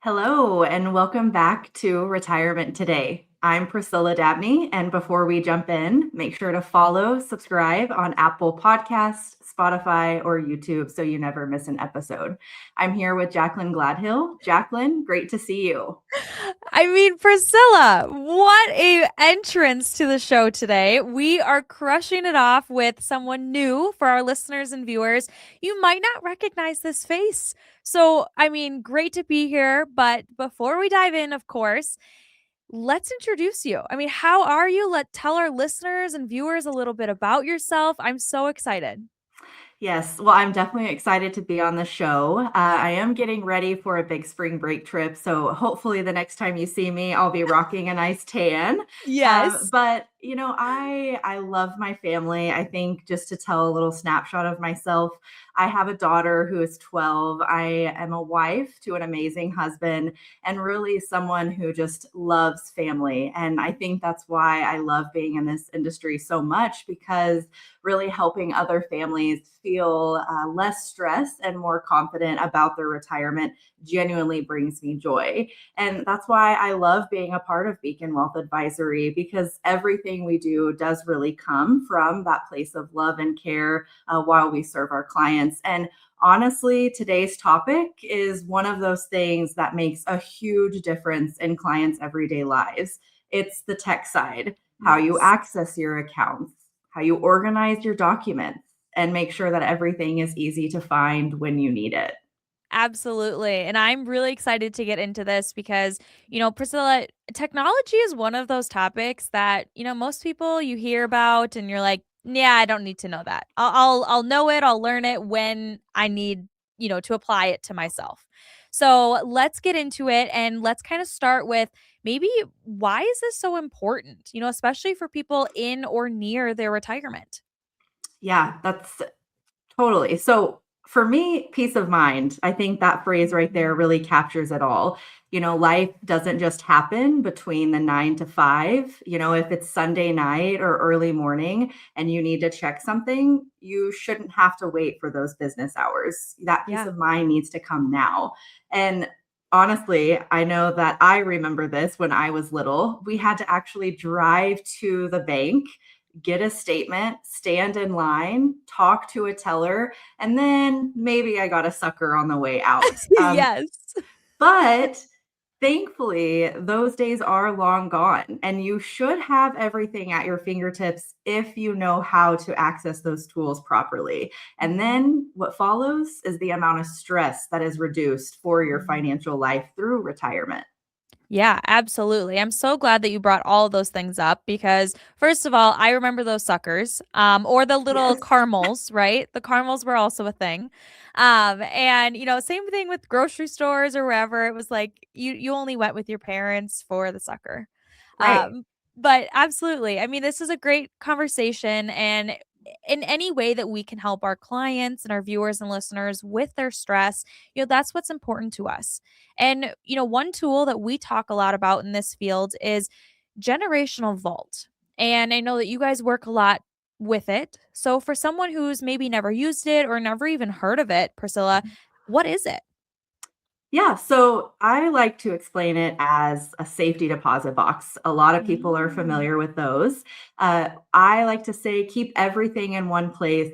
Hello, and welcome back to Retirement Today. I'm Priscilla Dabney, and before we jump in, make sure to follow, subscribe on Apple Podcasts, Spotify, or YouTube so you never miss an episode. I'm here with Jaclyn Gladhill. Jaclyn, great to see you. Priscilla, what a entrance to the show today. We are crushing it off with someone new for our listeners and viewers. You might not recognize this face. Great to be here. But before we dive in, of course, let's introduce you. How are you? Tell our listeners and viewers a little bit about yourself. I'm so excited. Yes, well, I'm definitely excited to be on the show. I am getting ready for a big spring break trip, so hopefully the next time you see me, I'll be rocking a nice tan. Yes. But I love my family. I think just to tell a little snapshot of myself, I have a daughter who is 12. I am a wife to an amazing husband, and really someone who just loves family. And I think that's why I love being in this industry so much, because really helping other families feel less stressed and more confident about their retirement genuinely brings me joy. And that's why I love being a part of Beacon Wealth Advisory, because everything we do does really come from that place of love and care while we serve our clients. And honestly, today's topic is one of those things that makes a huge difference in clients' everyday lives. It's the tech side, how you Yes. access your accounts, how you organize your documents, and make sure that everything is easy to find when you need it. Absolutely. And I'm really excited to get into this because, Priscilla, technology is one of those topics that, most people you hear about and you're like, yeah, I don't need to know that. I'll know it, I'll learn it when I need, to apply it to myself. So let's get into it and let's kind of start with maybe why is this so important, especially for people in or near their retirement? Yeah, that's totally. So for me, peace of mind, I think that phrase right there really captures it all. Life doesn't just happen between the 9 to 5. If it's Sunday night or early morning and you need to check something, you shouldn't have to wait for those business hours. That peace Yeah. of mind needs to come now. And honestly, I know that I remember this when I was little. We had to actually drive to the bank, get a statement, stand in line, talk to a teller, and then maybe I got a sucker on the way out. Yes. But thankfully, those days are long gone, and you should have everything at your fingertips if you know how to access those tools properly. And then what follows is the amount of stress that is reduced for your Mhm. financial life through retirement. Yeah, absolutely. I'm so glad that you brought all of those things up because, first of all, I remember those suckers, or the little Yes. caramels, right? The caramels were also a thing. And same thing with grocery stores or wherever. It was like you only went with your parents for the sucker. Right. Um, but absolutely. This is a great conversation, and in any way that we can help our clients and our viewers and listeners with their stress, that's what's important to us. And, one tool that we talk a lot about in this field is Generational Vault. And I know that you guys work a lot with it. So, for someone who's maybe never used it or never even heard of it, Priscilla, what is it? Yeah, so I like to explain it as a safety deposit box. A lot of people are Mm. familiar with those. I like to say keep everything in one place.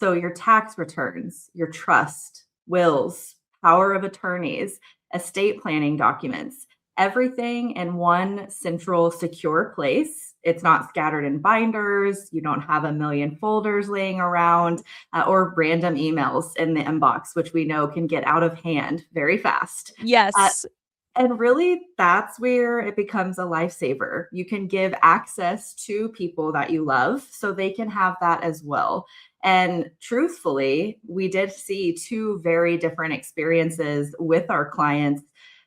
So your tax returns, your trust, wills, power of attorneys, estate planning documents, everything in one central secure place. It's not scattered in binders. You don't have a million folders laying around or random emails in the inbox, which we know can get out of hand very fast. Uh, Yes. and really, that's where it becomes a lifesaver. You can give access to people that you love so they can have that as well. And truthfully, we did see two very different experiences with our clients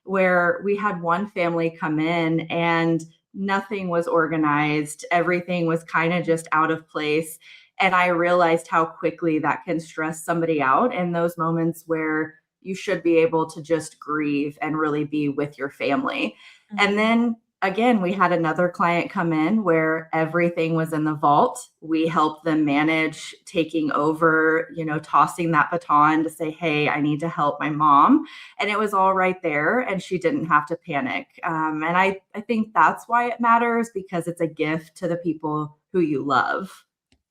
where we had one family come in and nothing was organized, everything was kind of just out of place. And I realized how quickly that can stress somebody out in those moments where you should be able to just grieve and really be with your family. And Mhm. then again, we had another client come in where everything was in the vault. We helped them manage taking over, tossing that baton to say, hey, I need to help my mom. And it was all right there, and she didn't have to panic. And I think that's why it matters, because it's a gift to the people who you love.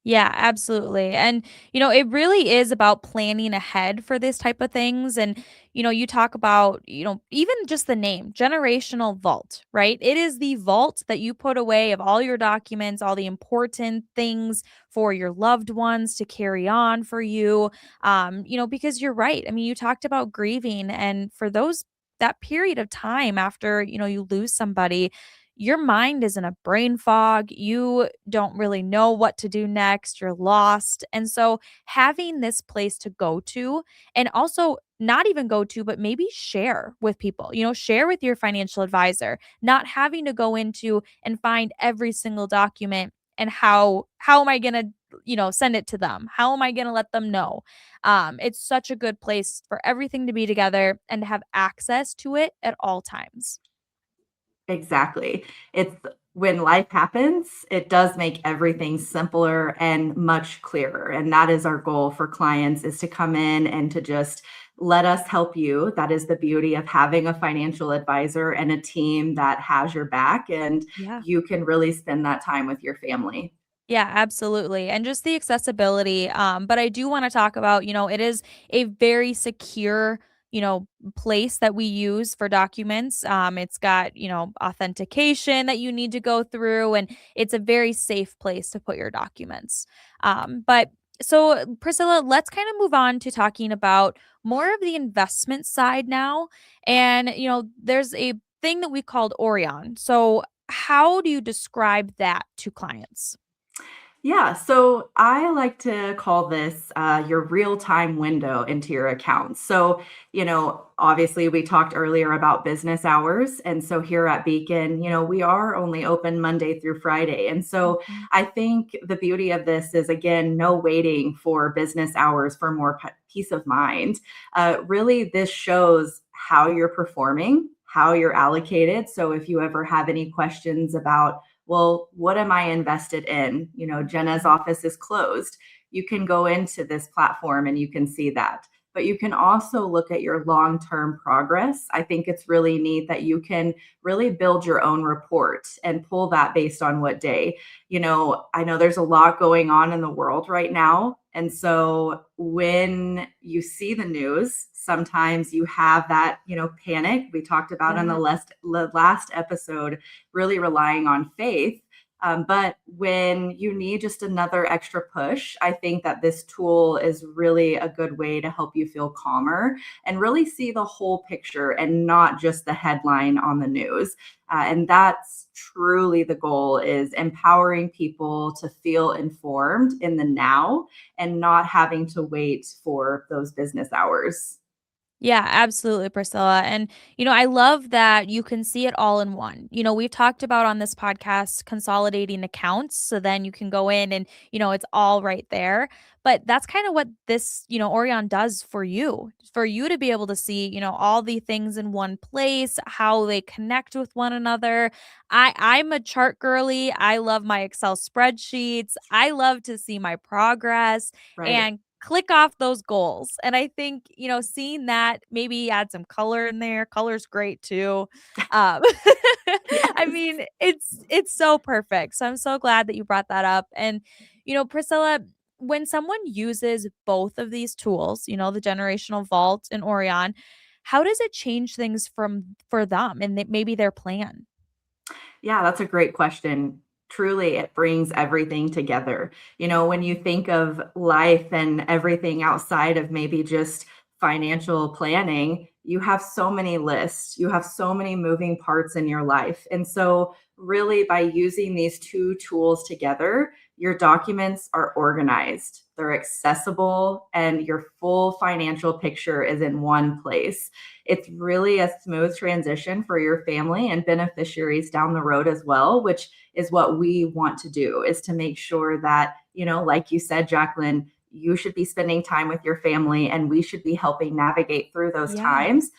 Yeah, absolutely. And, it really is about planning ahead for this type of things. And, you talk about, even just the name, Generational Vault, right? It is the vault that you put away of all your documents, all the important things for your loved ones to carry on for you. Because you're right. I mean, you talked about grieving, and for that period of time after, you lose somebody, your mind is in a brain fog. You don't really know what to do next. You're lost. And so, having this place to go to, and also not even go to, but maybe share with people, share with your financial advisor, not having to go into and find every single document and how am I going to send it to them? How am I going to let them know? It's such a good place for everything to be together and to have access to it at all times. Exactly. It's when life happens, it does make everything simpler and much clearer. And that is our goal for clients, is to come in and to just let us help you. That is the beauty of having a financial advisor and a team that has your back, and Yeah. you can really spend that time with your family. Yeah, absolutely. And just the accessibility. But I do want to talk about, it is a very secure, place that we use for documents. It's got, authentication that you need to go through, and it's a very safe place to put your documents. But so, Priscilla, let's kind of move on to talking about more of the investment side now. And, there's a thing that we called Orion. So, how do you describe that to clients? Yeah, so I like to call this your real time window into your accounts. So, obviously, we talked earlier about business hours. And so here at Beacon, we are only open Monday through Friday. And so Mhm. I think the beauty of this is, again, no waiting for business hours for more peace of mind. Really, this shows how you're performing, how you're allocated. So if you ever have any questions about, well, what am I invested in? Jenna's Mhm. office is closed. You can go into this platform and you can see that. But you can also look at your long term progress. I think it's really neat that you can really build your own report and pull that based on what day. I know there's a lot going on in the world right now. And so when you see the news, sometimes you have that, panic we talked about in Yeah. the last episode, really relying on faith. But when you need just another extra push, I think that this tool is really a good way to help you feel calmer and really see the whole picture and not just the headline on the news. And that's truly the goal, is empowering people to feel informed in the now and not having to wait for those business hours. Yeah, absolutely, Priscilla. And, I love that you can see it all in one. We've talked about on this podcast consolidating accounts. So then you can go in and, it's all right there. But that's kind of what this, Orion does for you to be able to see, all the things in one place, how they connect with one another. I'm a chart girly. I love my Excel spreadsheets. I love to see my progress Right. and click off those goals. And I think, seeing that, maybe add some color in there. Color's great too. Um, I Yes. mean, it's so perfect. So I'm so glad that you brought that up. And, Priscilla, when someone uses both of these tools, the generational vault and Orion, how does it change things for them and maybe their plan? Yeah, that's a great question. Truly, it brings everything together. When you think of life and everything outside of maybe just financial planning, you have so many lists, you have so many moving parts in your life. And so, really, by using these two tools together, your documents are organized, they're accessible, and your full financial picture is in one place. It's really a smooth transition for your family and beneficiaries down the road as well, which is what we want to do, is to make sure that, like you said, Jaclyn, you should be spending time with your family and we should be helping navigate through those Yeah. times.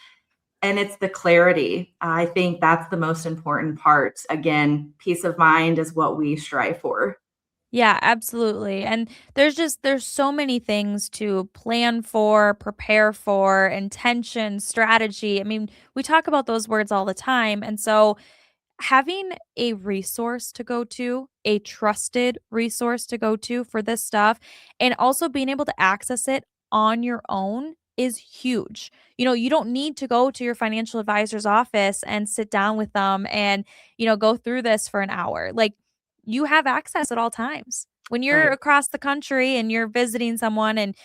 and it's the clarity. I think that's the most important part. Again, peace of mind is what we strive for. Yeah, absolutely. And there's so many things to plan for, prepare for, intention, strategy. I mean, we talk about those words all the time. And so having a resource to go to, a trusted resource to go to for this stuff, and also being able to access it on your own is huge. You don't need to go to your financial advisor's office and sit down with them and, go through this for an hour. Like, you have access at all times. When you're Right. across the country and you're visiting someone and,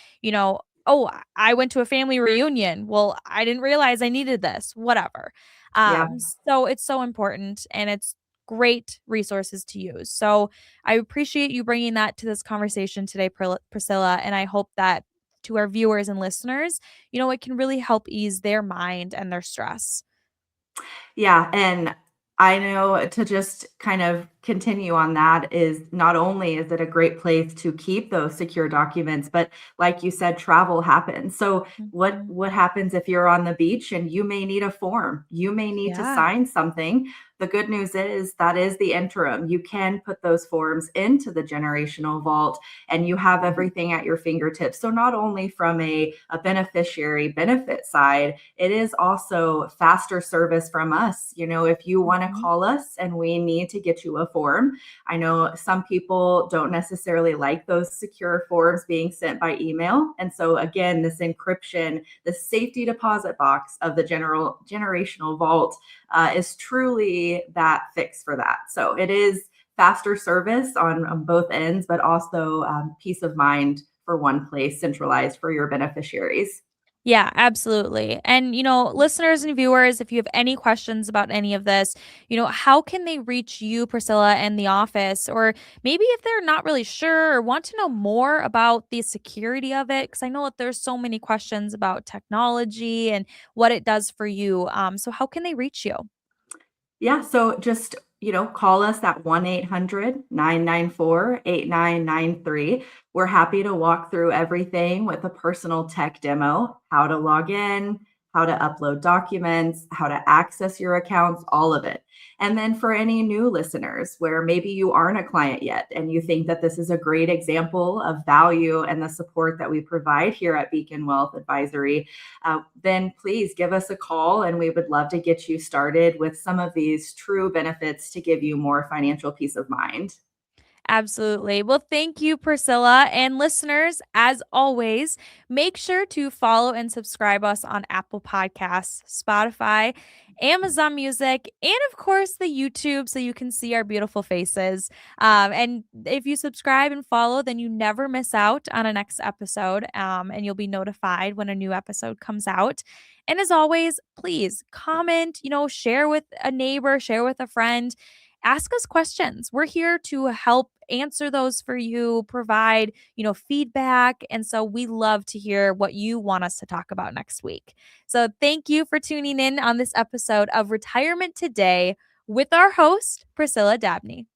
oh, I went to a family reunion. Well, I didn't realize I needed this, whatever. Yeah. So it's so important and it's great resources to use. So I appreciate you bringing that to this conversation today, Priscilla. And I hope that to our viewers and listeners, it can really help ease their mind and their stress. Yeah, and I know to just kind of continue on that is not only is it a great place to keep those secure documents, but like you said, travel happens. So Mhm. what happens if you're on the beach and you may need a form? You may need to Yeah. sign something. The good news is that is the interim. You can put those forms into the generational vault and you have everything at your fingertips. So not only from a beneficiary benefit side, it is also faster service from us. If you want to Mhm. call us and we need to get you a form, I know some people don't necessarily like those secure forms being sent by email. And so again, this encryption, the safety deposit box of the generational vault is truly that fix for that. So it is faster service on both ends, but also peace of mind for one place centralized for your beneficiaries. Yeah, absolutely. And, listeners and viewers, if you have any questions about any of this, how can they reach you, Priscilla, and the office? Or maybe if they're not really sure or want to know more about the security of it, because I know that there's so many questions about technology and what it does for you. So, how can they reach you? Yeah, so just, call us at 1-800-994-8993. We're happy to walk through everything with a personal tech demo, how to log in, how to upload documents, how to access your accounts, all of it. And then for any new listeners where maybe you aren't a client yet and you think that this is a great example of value and the support that we provide here at Beacon Wealth Advisory, then please give us a call and we would love to get you started with some of these true benefits to give you more financial peace of mind. Absolutely. Well, thank you, Priscilla. And listeners, as always, make sure to follow and subscribe us on Apple Podcasts, Spotify, Amazon Music, and of course, the YouTube so you can see our beautiful faces. And if you subscribe and follow, then you never miss out on a next episode and you'll be notified when a new episode comes out. And as always, please comment, share with a neighbor, share with a friend, ask us questions. We're here to help answer those for you, provide, feedback. And so we love to hear what you want us to talk about next week. So thank you for tuning in on this episode of Retirement Today with our host, Priscilla Dabney.